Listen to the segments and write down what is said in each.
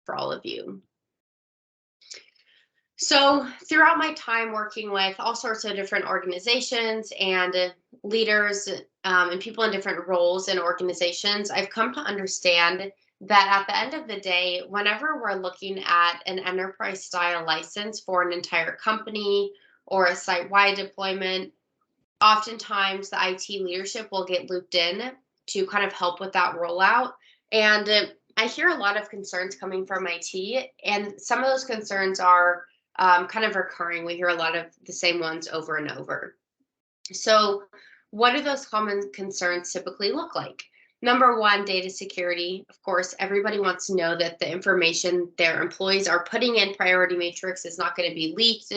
for all of you. So throughout my time working with all sorts of different organizations and leaders and people in different roles in organizations, I've come to understand that at the end of the day, whenever we're looking at an enterprise style license for an entire company or a site-wide deployment, oftentimes the IT leadership will get looped in to kind of help with that rollout. And I hear a lot of concerns coming from IT, and some of those concerns are kind of recurring. We hear a lot of the same ones over and over. So what do those common concerns typically look like? Number one, data security. Of course, everybody wants to know that the information their employees are putting in Priority Matrix is not going to be leaked.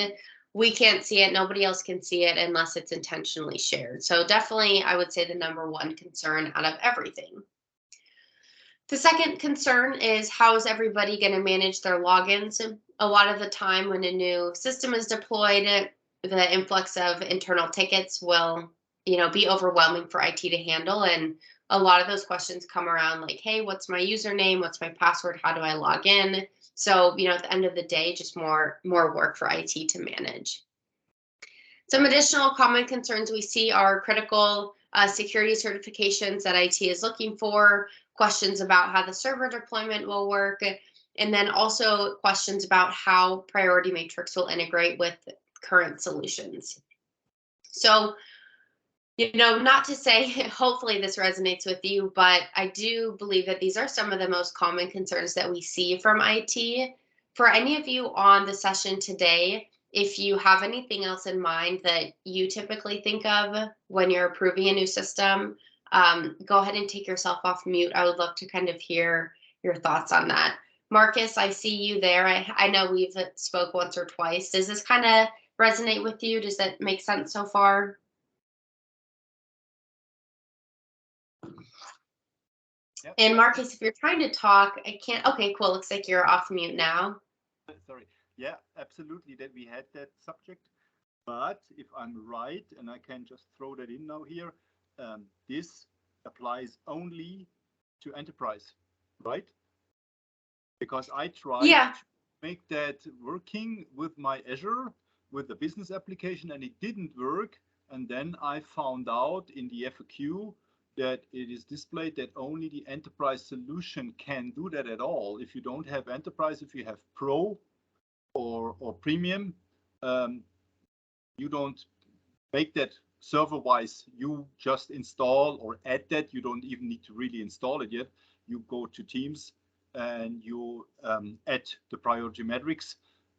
We can't see it. Nobody else can see it unless it's intentionally shared. So definitely, I would say the number one concern out of everything. The second concern is, how is everybody going to manage their logins? A lot of the time when a new system is deployed, the influx of internal tickets will, be overwhelming for IT to handle. And a lot of those questions come around like, hey, what's my username? What's my password? How do I log in? So, at the end of the day, just more work for IT to manage. Some additional common concerns we see are critical security certifications that IT is looking for, questions about how the server deployment will work, and then also questions about how Priority Matrix will integrate with current solutions. So, not to say, hopefully this resonates with you, but I do believe that these are some of the most common concerns that we see from IT. For any of you on the session today, if you have anything else in mind that you typically think of when you're approving a new system, go ahead and take yourself off mute. I would love to kind of hear your thoughts on that. Marcus, I see you there. I know we've spoke once or twice. Does this kind of resonate with you? Does that make sense so far? Yep. And Marcus, if you're trying to talk, I can't. Okay, cool. Looks like you're off mute now. Sorry. Yeah, absolutely. That we had that subject. But if I'm right, and I can just throw that in now here, this applies only to enterprise, right? Because I tried to make that working with my Azure, with the business application, and it didn't work. And then I found out in the FAQ that it is displayed that only the enterprise solution can do that at all. If you don't have enterprise, if you have pro or premium, you don't make that server-wise. You just install or add that. You don't even need to really install it yet. You go to Teams and you add the Priority Matrix,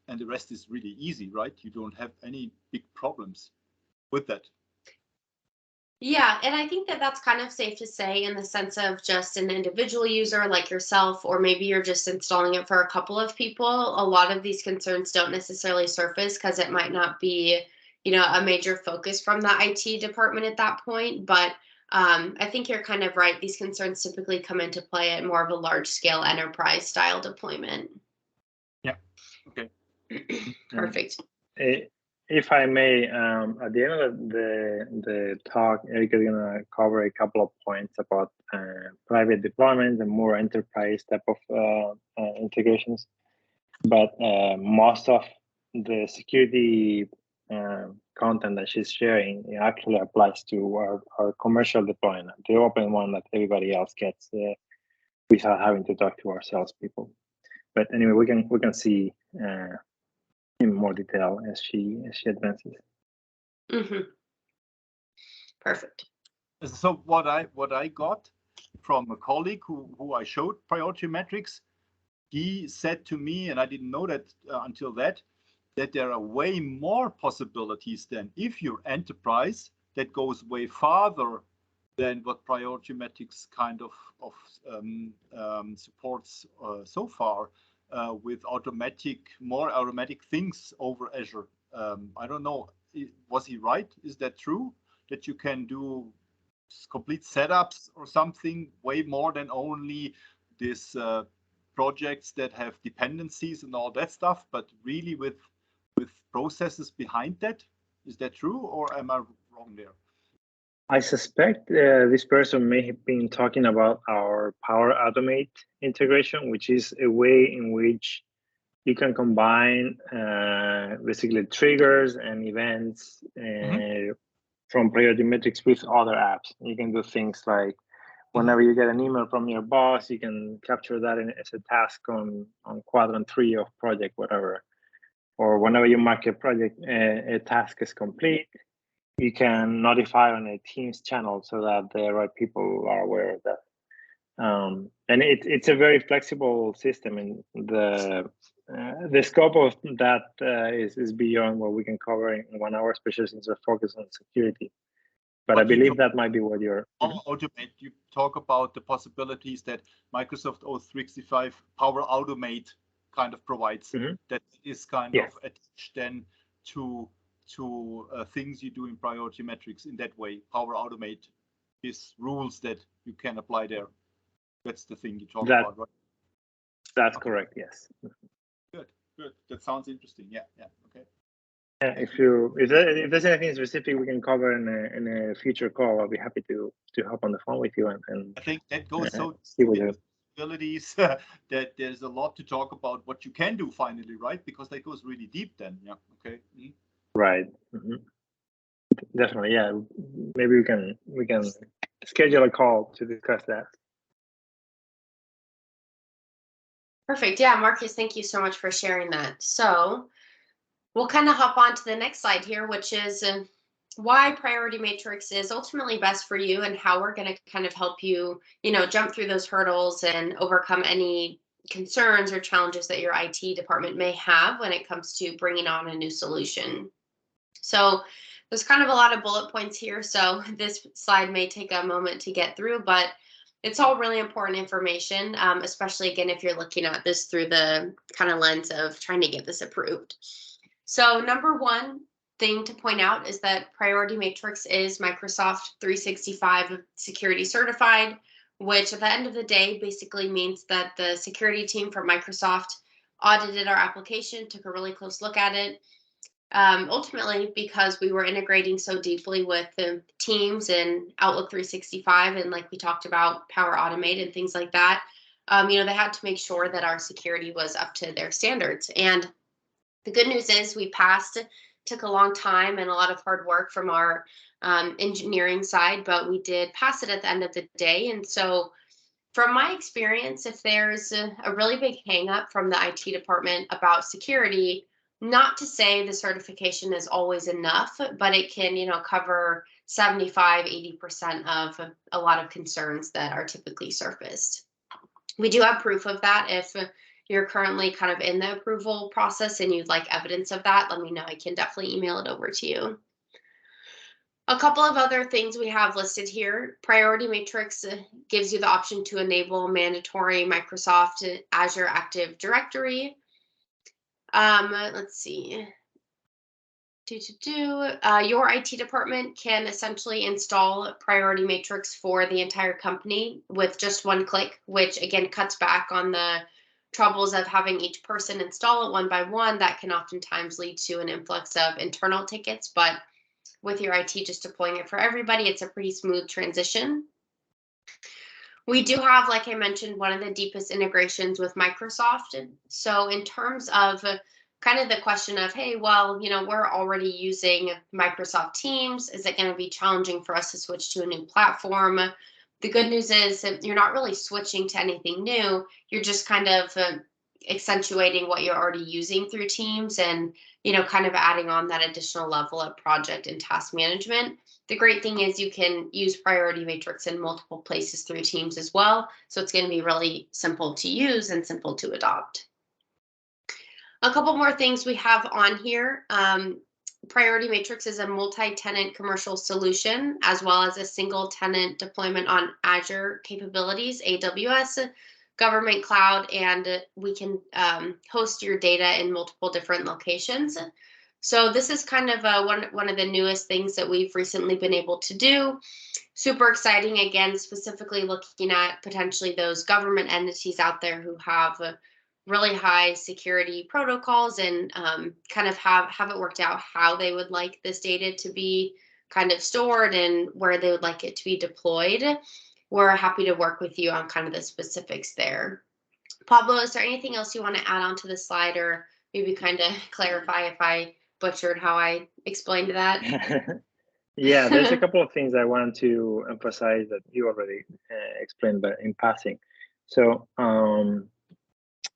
and the rest is really easy, right? You don't have any big problems with that. Yeah, and I think that that's kind of safe to say in the sense of just an individual user like yourself, or maybe you're just installing it for a couple of people. A lot of these concerns don't necessarily surface because it might not be, a major focus from the IT department at that point. But I think you're kind of right. These concerns typically come into play at more of a large scale enterprise style deployment. Yeah. Okay. Perfect. If I may, at the end of the talk, Eric is going to cover a couple of points about private deployments and more enterprise type of integrations. But most of the security content that she's sharing actually applies to our commercial deployment, the open one that everybody else gets without having to talk to our salespeople. But anyway, we can see in more detail as she advances. Mm-hmm. Perfect. So what I got from a colleague who I showed Priority Matrix, he said to me, and I didn't know that until that there are way more possibilities than if you're enterprise, that goes way farther than what Priority Matrix kind of supports so far. With more automatic things over Azure. I don't know, was he right? Is that true? That you can do complete setups or something way more than only these projects that have dependencies and all that stuff, but really with processes behind that? Is that true, or am I wrong there? I suspect this person may have been talking about our Power Automate integration, which is a way in which you can combine basically triggers and events from Priority Metrics with other apps. You can do things like whenever you get an email from your boss, you can capture that as a task on quadrant 3 of project, whatever. Or whenever you mark a project, a task is complete, you can notify on a Teams channel so that the right people are aware of that. And it's a very flexible system, and the scope of that is beyond what we can cover in 1 hour, especially since we're focused on security. But I believe that might be what you're. Automate. You talk about the possibilities that Microsoft 365 Power Automate kind of provides. That is kind of attached then to things you do in Priority Metrics in that way. Power Automate is rules that you can apply there. That's the thing you talk about, right? That's correct. Yes. Good. That sounds interesting. Yeah. Okay. Yeah, if there's anything specific we can cover in a future call, I'll be happy to hop on the phone with you and I think that goes so see what the possibilities that there's a lot to talk about what you can do finally, right? Because that goes really deep then. Yeah. Okay. Right. Definitely. Yeah. Maybe we can schedule a call to discuss that. Perfect. Yeah, Marcus, thank you so much for sharing that. So we'll kind of hop on to the next slide here, which is why Priority Matrix is ultimately best for you and how we're going to kind of help you, jump through those hurdles and overcome any concerns or challenges that your IT department may have when it comes to bringing on a new solution. So there's kind of a lot of bullet points here, so this slide may take a moment to get through, but it's all really important information, especially, again, if you're looking at this through the kind of lens of trying to get this approved. So number one thing to point out is that Priority Matrix is Microsoft 365 security certified, which at the end of the day basically means that the security team from Microsoft audited our application, took a really close look at it. Ultimately, because we were integrating so deeply with the Teams and Outlook 365, and like we talked about, Power Automate and things like that, they had to make sure that our security was up to their standards. And the good news is we passed. It took a long time and a lot of hard work from our engineering side, but we did pass it at the end of the day. And so from my experience, if there's a really big hang up from the IT department about security, not to say the certification is always enough, but it can, cover 75, 80% of a lot of concerns that are typically surfaced. We do have proof of that. If you're currently kind of in the approval process and you'd like evidence of that, let me know. I can definitely email it over to you. A couple of other things we have listed here. Priority Matrix gives you the option to enable mandatory Microsoft Azure Active Directory. Let's see. Your IT department can essentially install Priority Matrix for the entire company with just one click, which again cuts back on the troubles of having each person install it one by one. That can oftentimes lead to an influx of internal tickets, but with your IT just deploying it for everybody, it's a pretty smooth transition. We do have, like I mentioned, one of the deepest integrations with Microsoft. So in terms of kind of the question of, hey, well, we're already using Microsoft Teams. Is it going to be challenging for us to switch to a new platform? The good news is that you're not really switching to anything new. You're just kind of accentuating what you're already using through Teams and, kind of adding on that additional level of project and task management. The great thing is you can use Priority Matrix in multiple places through Teams as well. So it's going to be really simple to use and simple to adopt. A couple more things we have on here. Priority Matrix is a multi-tenant commercial solution, as well as a single tenant deployment on Azure capabilities, AWS, government cloud, and we can host your data in multiple different locations. So this is kind of one of the newest things that we've recently been able to do. Super exciting, again, specifically looking at potentially those government entities out there who have really high security protocols and kind of have it worked out how they would like this data to be kind of stored and where they would like it to be deployed, we're happy to work with you on kind of the specifics there. Pablo, is there anything else you want to add on to the slide, or maybe kind of clarify if I butchered how I explained that? Yeah, there's a couple of things I wanted to emphasize that you already explained, but in passing. So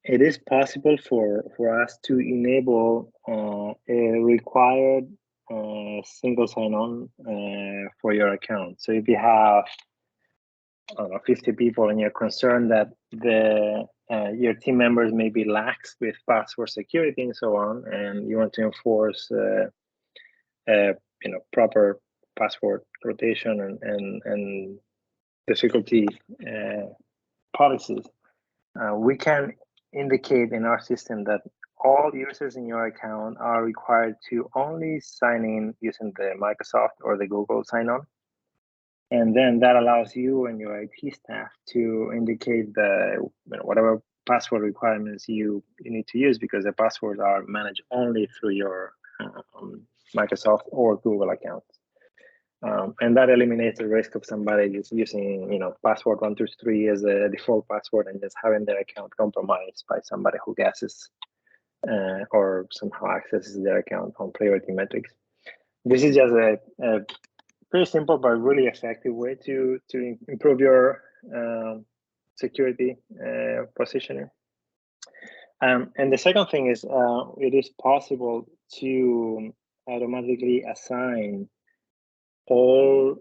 it is possible for us to enable a required single sign-on for your account. So if you have, I don't know, 50 people and you're concerned that your team members may be lax with password security and so on, and you want to enforce proper password rotation and difficulty policies, we can indicate in our system that all users in your account are required to only sign in using the Microsoft or the Google sign-on. And then that allows you and your IT staff to indicate the whatever password requirements you need to use, because the passwords are managed only through your Microsoft or Google accounts. And that eliminates the risk of somebody just using, password 123 as a default password and just having their account compromised by somebody who guesses or somehow accesses their account on priority metrics. This is just a pretty simple but really effective way to improve your security positioning. And the second thing is it is possible to automatically assign all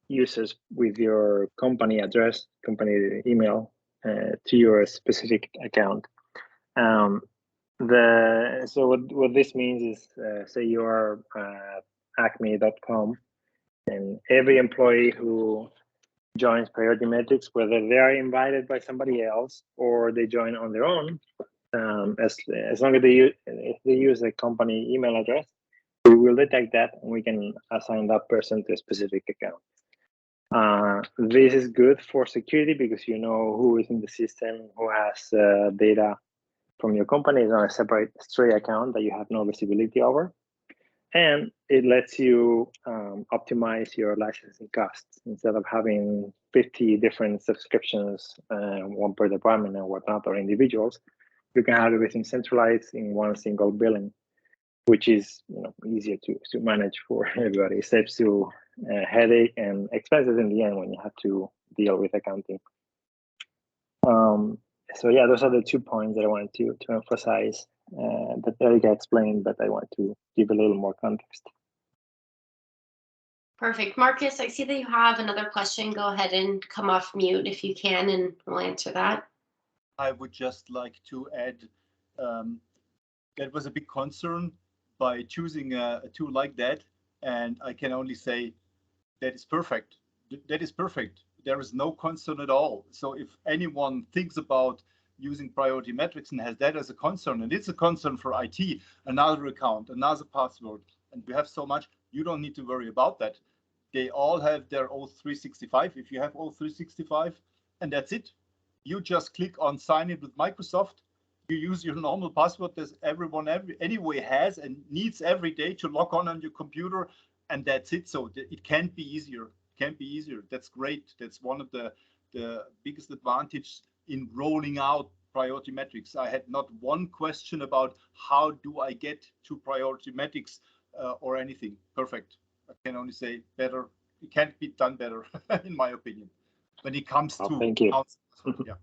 users with your company address, company email to your specific account. So what this means is, say you are acme.com, and every employee who joins Priority Metrics, whether they are invited by somebody else or they join on their own, as long as if they use a company email address, we will detect that and we can assign that person to a specific account. This is good for security because you know who is in the system, who has data from your company. Is on a separate stray account that you have no visibility over. And it lets you optimize your licensing costs. Instead of having 50 different subscriptions, one per department and whatnot, or individuals, you can have everything centralized in one single billing, which is easier to manage for everybody. It saves you headache and expenses in the end when you have to deal with accounting. So yeah, those are the 2 points that I wanted to emphasize that Erika explained, but I want to give a little more context. Perfect. Marcus, I see that you have another question. Go ahead and come off mute if you can, and we'll answer that. I would just like to add that was a big concern by choosing a tool like that, and I can only say that is perfect. That is perfect. There is no concern at all. So if anyone thinks about using priority metrics and has that as a concern, and it's a concern for IT, another account, another password, and we have so much, you don't need to worry about that. They all have their O365. If you have O365, and that's it. You just click on sign in with Microsoft. You use your normal password that everyone anyway has and needs every day to log on your computer, and that's it. So it can't be easier. Can't be easier. That's great. That's one of the biggest advantages in rolling out priority metrics. I had not one question about how do I get to priority metrics or anything. Perfect. I can only say better. It can't be done better, in my opinion, when it comes to. Thank you. Yeah.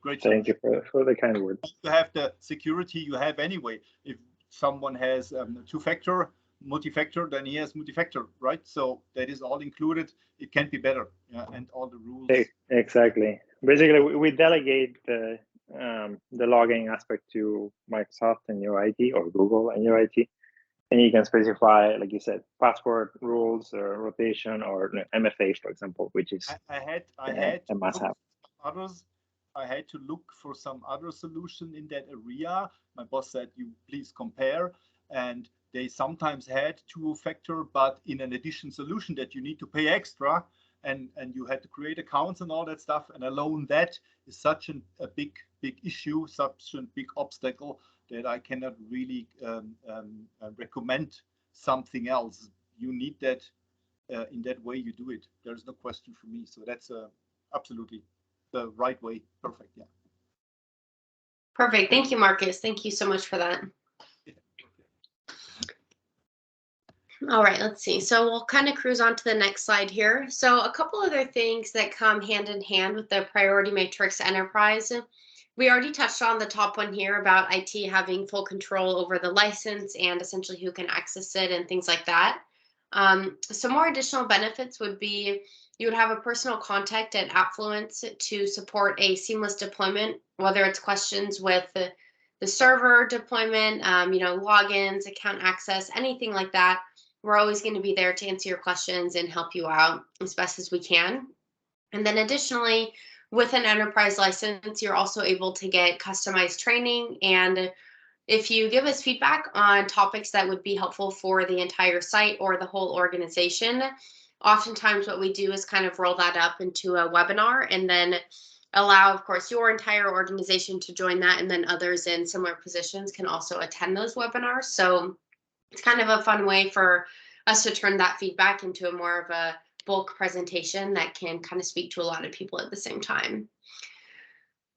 Great. Thank you for the kind words. You have the security you have anyway. If someone has two-factor, multi-factor, then he has multi-factor, right? So that is all included. It can't be better, and all the rules. Exactly. Basically, we delegate the logging aspect to Microsoft and your IT, or Google and your IT, and you can specify, like you said, password rules or rotation or MFA, for example, which is I had a must-have. Others. I had to look for some other solution in that area. My boss said, "You please compare," and they sometimes had two-factor, but in an addition solution that you need to pay extra, and you had to create accounts and all that stuff. And alone that is such a big issue, such a big obstacle that I cannot really recommend something else. you need that in that way you do it. There's no question for me. So that's absolutely the right way. Perfect. Yeah. Perfect. Thank you, Marcus. Thank you so much for that. All right, let's see. So we'll kind of cruise on to the next slide here. So a couple other things that come hand in hand with the Priority Matrix Enterprise. We already touched on the top one here about IT having full control over the license and essentially who can access it and things like that. Some more additional benefits would be you would have a personal contact at Affluence to support a seamless deployment, whether it's questions with the server deployment, logins, account access, anything like that. We're always going to be there to answer your questions and help you out as best as we can. And then additionally, with an enterprise license, you're also able to get customized training. And if you give us feedback on topics that would be helpful for the entire site or the whole organization, oftentimes what we do is kind of roll that up into a webinar and then allow, of course, your entire organization to join that. And then others in similar positions can also attend those webinars. So it's kind of a fun way for us to turn that feedback into a more of a bulk presentation that can kind of speak to a lot of people at the same time.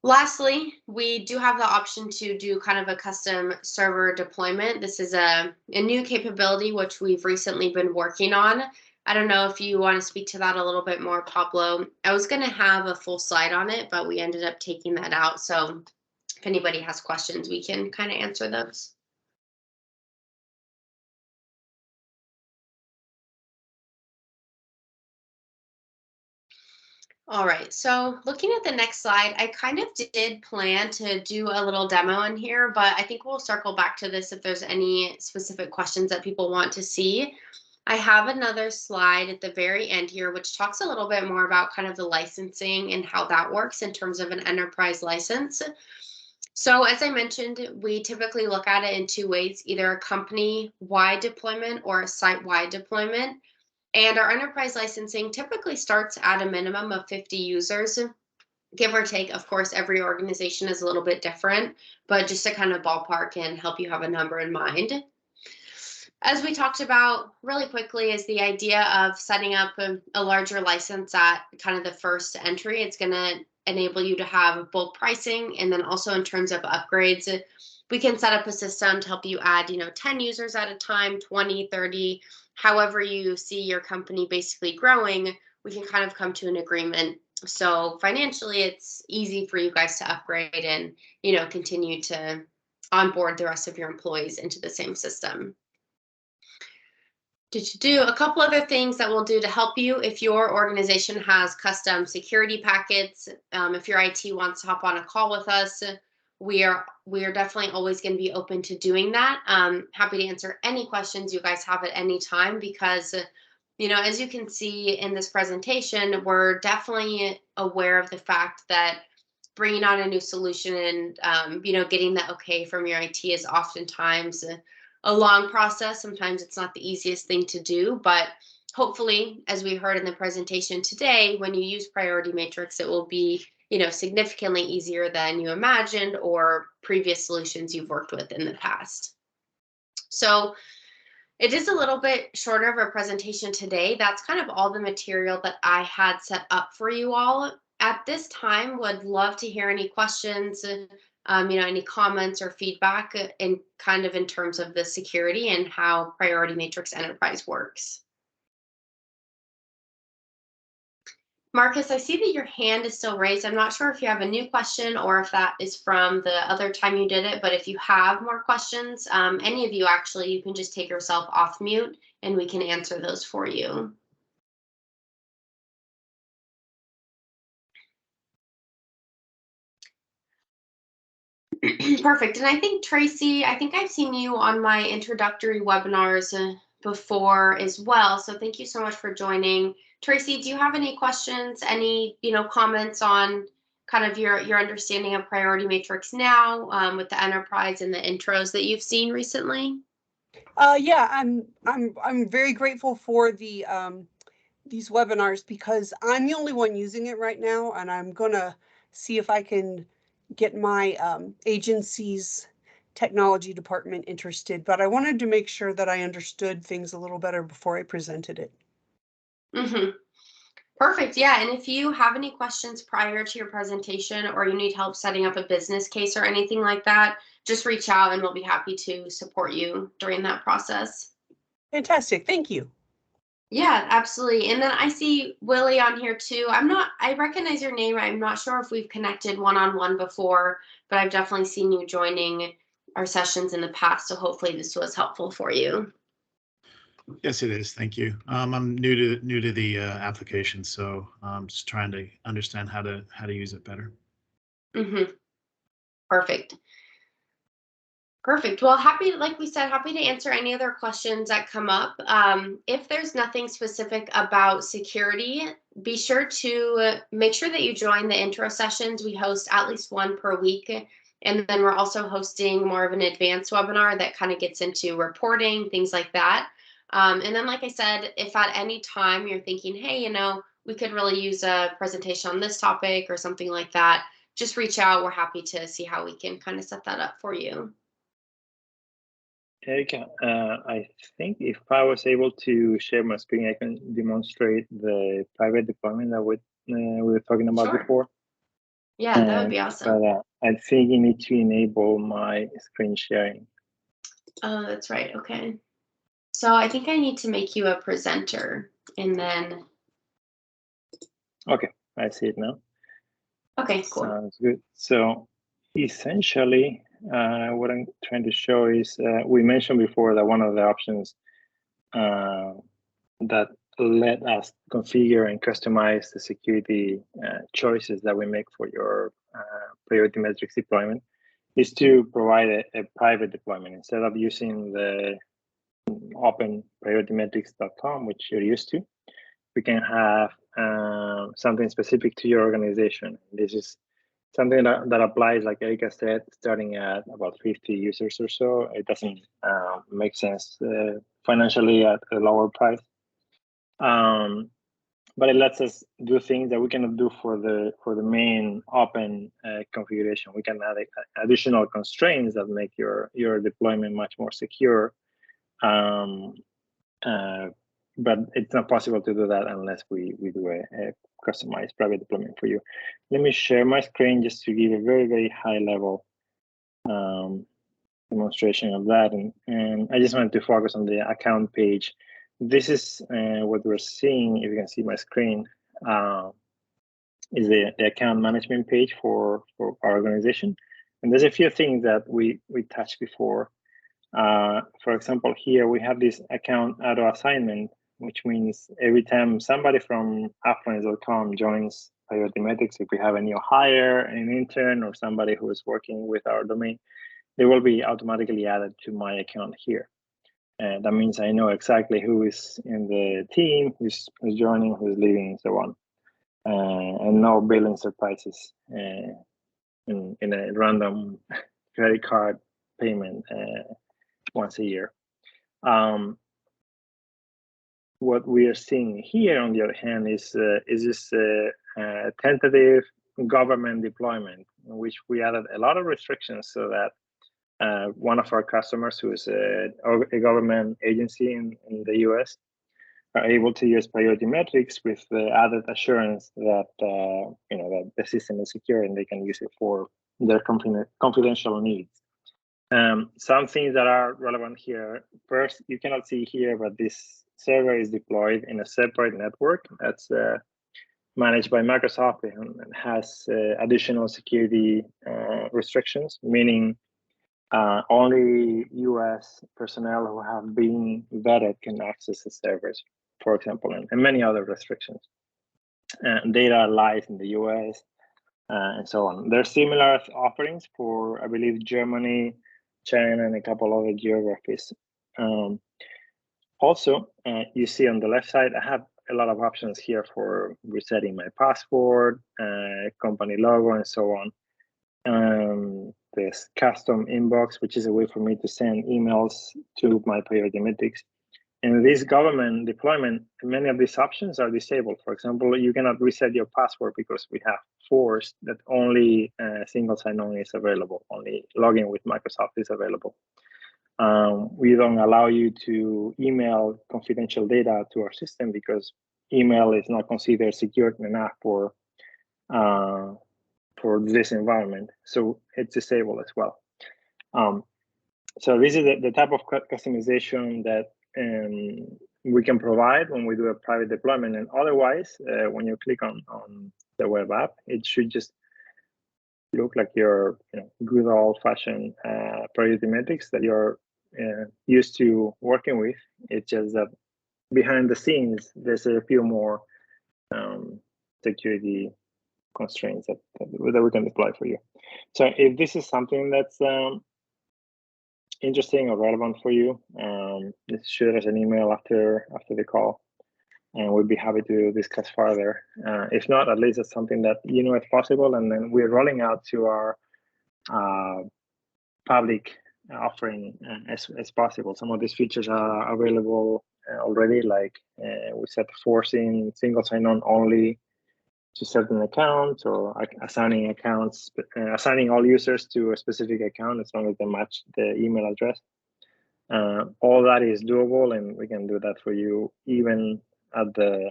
Lastly, we do have the option to do kind of a custom server deployment. This is a new capability which we've recently been working on. I don't know if you want to speak to that a little bit more, Pablo. I was going to have a full slide on it, but we ended up taking that out. So if anybody has questions, we can kind of answer those. All right, so looking at the next slide, I kind of did plan to do a little demo in here, but I think we'll circle back to this if there's any specific questions that people want to see. I have another slide at the very end here, which talks a little bit more about kind of the licensing and how that works in terms of an enterprise license. So as I mentioned, we typically look at it in two ways, either a company-wide deployment or a site-wide deployment. And our enterprise licensing typically starts at a minimum of 50 users, give or take. Of course, every organization is a little bit different, but just to kind of ballpark and help you have a number in mind. As we talked about really quickly is the idea of setting up a larger license at kind of the first entry. It's going to enable you to have bulk pricing. And then also in terms of upgrades, we can set up a system to help you add, 10 users at a time, 20, 30, however you see your company basically growing, we can kind of come to an agreement. So financially, it's easy for you guys to upgrade and, continue to onboard the rest of your employees into the same system. To do a couple other things that we'll do to help you if your organization has custom security packets. If your IT wants to hop on a call with us, we are definitely always going to be open to doing that. Happy to answer any questions you guys have at any time because, as you can see in this presentation, we're definitely aware of the fact that bringing on a new solution and, getting that okay from your IT is oftentimes a long process. Sometimes it's not the easiest thing to do, but hopefully, as we heard in the presentation today, when you use Priority Matrix, it will be, significantly easier than you imagined or previous solutions you've worked with in the past. So it is a little bit shorter of a presentation today. That's kind of all the material that I had set up for you all. At this time, would love to hear any questions, any comments or feedback in kind of in terms of the security and how Priority Matrix Enterprise works. Marcus, I see that your hand is still raised. I'm not sure if you have a new question or if that is from the other time you did it, but if you have more questions, any of you actually, you can just take yourself off mute and we can answer those for you. Perfect. And I think, Tracy, I've seen you on my introductory webinars before as well. So thank you so much for joining. Tracy, do you have any questions, any, comments on kind of your understanding of Priority Matrix now with the enterprise and the intros that you've seen recently? Yeah, I'm very grateful for the these webinars because I'm the only one using it right now, and I'm gonna see if I can get my agencies technology department interested, but I wanted to make sure that I understood things a little better before I presented it. Mm-hmm. Perfect. Yeah. And if you have any questions prior to your presentation, or you need help setting up a business case or anything like that, just reach out and we'll be happy to support you during that process. Fantastic. Thank you. Yeah, absolutely. And then I see Willie on here too. I recognize your name. I'm not sure if we've connected one-on-one before, but I've definitely seen you joining our sessions in the past. So hopefully this was helpful for you. Yes, it is. Thank you. I'm new to the application, so I'm just trying to understand how to use it better. Mm-hmm. Perfect. Perfect. Well, like we said, happy to answer any other questions that come up. If there's nothing specific about security, be sure to make sure that you join the intro sessions. We host at least one per week. And then we're also hosting more of an advanced webinar that kind of gets into reporting, things like that. And then, like I said, if at any time you're thinking, hey, we could really use a presentation on this topic or something like that, just reach out. We're happy to see how we can kind of set that up for you. Erika, I think if I was able to share my screen, I can demonstrate the private deployment that we were talking about before. Yeah, that would be awesome. But I think you need to enable my screen sharing. Oh, that's right. Okay. So I think I need to make you a presenter and then. Okay, I see it now. Okay, cool. Sounds good. So essentially, what I'm trying to show is we mentioned before that one of the options that let us configure and customize the security choices that we make for your priority metrics deployment is to provide a private deployment instead of using the open prioritymetrics.com, which you're used to. We can have something specific to your organization. This is something that applies, like Erika said, starting at about 50 users or so. It doesn't make sense financially at a lower price. But it lets us do things that we cannot do for the main open configuration. We can add additional constraints that make your deployment much more secure. But it's not possible to do that unless we do a customized private deployment for you. Let me share my screen just to give a very, very high level demonstration of that. And I just wanted to focus on the account page. This is what we're seeing, if you can see my screen, is the account management page for our organization. And there's a few things that we touched before. For example, here we have this account auto assignment, which means every time somebody from Affluence.com joins Priority Metrics, if we have a new hire, an intern, or somebody who is working with our domain, they will be automatically added to my account here. And that means I know exactly who is in the team, who's joining, who's leaving, and so on. And no billing surprises in a random credit card payment once a year. What we are seeing here, on the other hand, is this tentative government deployment, in which we added a lot of restrictions so that one of our customers, who is a government agency in the US, are able to use Priority Metrics with the added assurance that that the system is secure and they can use it for their confidential needs. Some things that are relevant here. First, you cannot see here, but this server is deployed in a separate network that's managed by Microsoft and has additional security restrictions, meaning only US personnel who have been vetted can access the servers, for example, and many other restrictions. Data lies in the US and so on. There are similar offerings for, I believe, Germany, China, and a couple other geographies. Also, you see on the left side, I have a lot of options here for resetting my password, company logo, and so on. This custom inbox, which is a way for me to send emails to my Priority Metrics. And this government deployment, many of these options are disabled. For example, you cannot reset your password because we have forced that only single sign-on is available, only login with Microsoft is available. We don't allow you to email confidential data to our system because email is not considered secure enough for this environment. So it's disabled as well. So this is the type of customization that we can provide when we do a private deployment. And otherwise, when you click on the web app, it should just look like your good old-fashioned priority metrics that you're used to working with. It's just that behind the scenes, there's a few more security constraints that we can deploy for you. So if this is something that's interesting or relevant for you, just shoot us an email after the call, and we'll be happy to discuss further. If not, at least it's something that it's possible, and then we're rolling out to our public offering as possible. Some of these features are available already, like we set forcing single sign-on only to certain accounts, or assigning accounts, assigning all users to a specific account as long as they match the email address. All that is doable, and we can do that for you even at the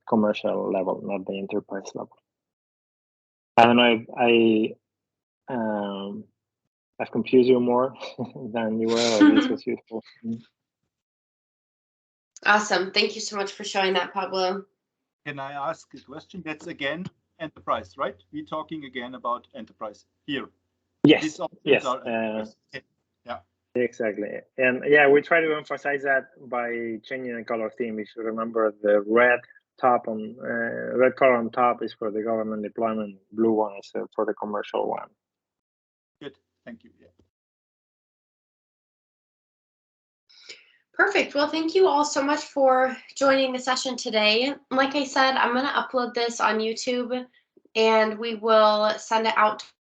commercial level, not the enterprise level. I don't know if I've confused you more than you were, or this was useful. Awesome. Thank you so much for showing that, Pablo. Can I ask a question? That's again enterprise, right? We're talking again about enterprise here. Yes. Yes. Yeah. Exactly. And yeah, we try to emphasize that by changing the color theme. If you remember, the red color on top is for the government deployment, blue one is for the commercial one. Good. Thank you. Yeah. Perfect. Well, thank you all so much for joining the session today. Like I said, I'm going to upload this on YouTube, and we will send it out